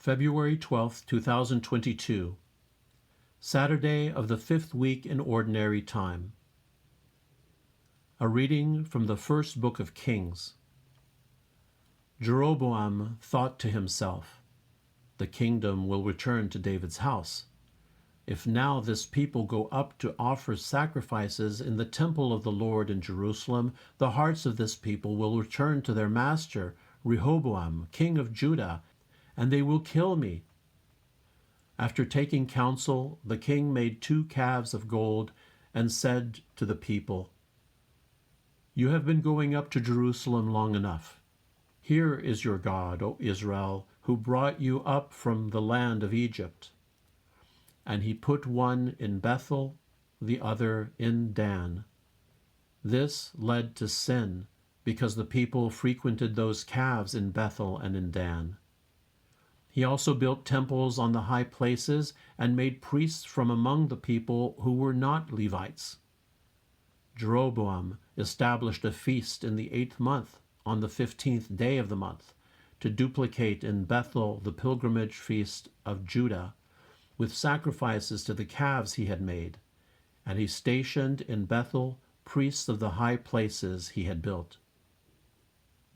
February 12, 2022, Saturday of the 5th week in Ordinary Time. A reading from the first book of Kings. Jeroboam thought to himself, "The kingdom will return to David's house. If now this people go up to offer sacrifices in the temple of the Lord in Jerusalem, the hearts of this people will return to their master, Rehoboam, king of Judah, and they will kill me." After taking counsel, the king made 2 calves of gold and said to the people, "You have been going up to Jerusalem long enough. Here is your God, O Israel, who brought you up from the land of Egypt." And he put one in Bethel, the other in Dan. This led to sin, because the people frequented those calves in Bethel and in Dan. He also built temples on the high places and made priests from among the people who were not Levites. Jeroboam established a feast in the 8th month, on the 15th day of the month, to duplicate in Bethel the pilgrimage feast of Judah, with sacrifices to the calves he had made, and he stationed in Bethel priests of the high places he had built.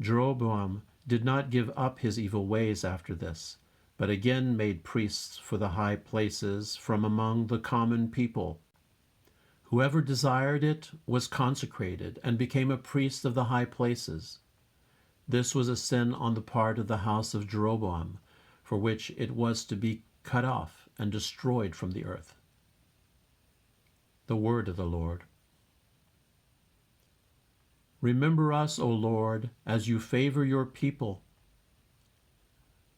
Jeroboam did not give up his evil ways after this, but again made priests for the high places from among the common people. Whoever desired it was consecrated and became a priest of the high places. This was a sin on the part of the house of Jeroboam, for which it was to be cut off and destroyed from the earth. The word of the Lord. Remember us, O Lord, as you favor your people.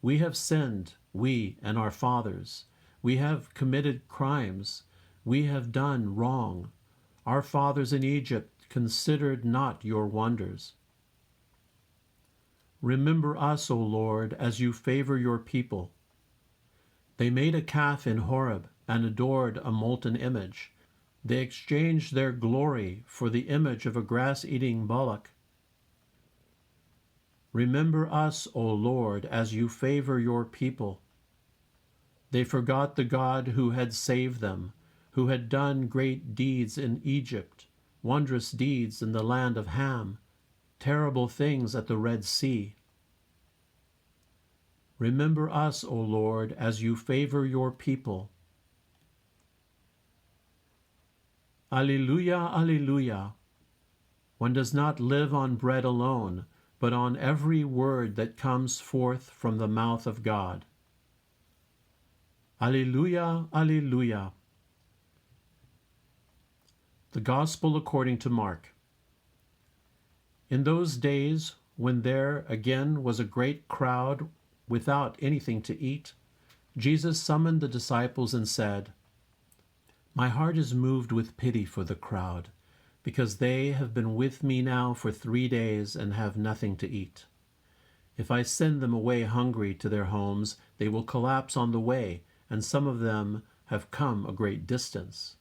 We have sinned, we and our fathers. We have committed crimes. We have done wrong. Our fathers in Egypt considered not your wonders. Remember us, O Lord, as you favor your people. They made a calf in Horeb and adored a molten image. They exchanged their glory for the image of a grass-eating bullock. Remember us, O Lord, as you favor your people. They forgot the God who had saved them, who had done great deeds in Egypt, wondrous deeds in the land of Ham, terrible things at the Red Sea. Remember us, O Lord, as you favor your people. Alleluia, alleluia. One does not live on bread alone, but on every word that comes forth from the mouth of God. Alleluia, alleluia. The Gospel according to Mark. In those days, when there again was a great crowd without anything to eat, Jesus summoned the disciples and said, "My heart is moved with pity for the crowd, because they have been with me now for 3 days and have nothing to eat. If I send them away hungry to their homes, they will collapse on the way, and some of them have come a great distance."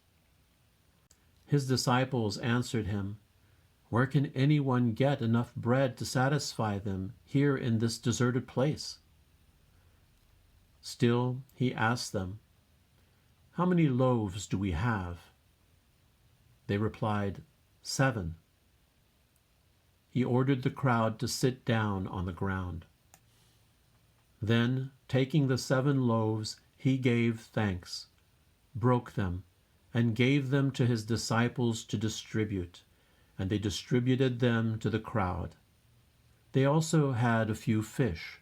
His disciples answered him, "Where can anyone get enough bread to satisfy them here in this deserted place?" Still, he asked them, "How many loaves do we have?" They replied, 7. He ordered the crowd to sit down on the ground. Then, taking the 7 loaves, he gave thanks, broke them, and gave them to his disciples to distribute, and they distributed them to the crowd. They also had a few fish.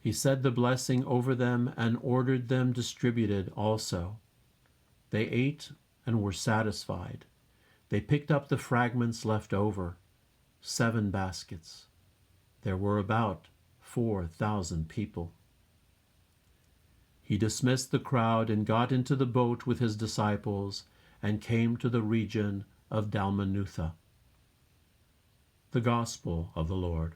He said the blessing over them and ordered them distributed also. They ate and were satisfied. They picked up the fragments left over, 7 baskets. There were about 4,000 people. He dismissed the crowd and got into the boat with his disciples and came to the region of Dalmanutha. The Gospel of the Lord.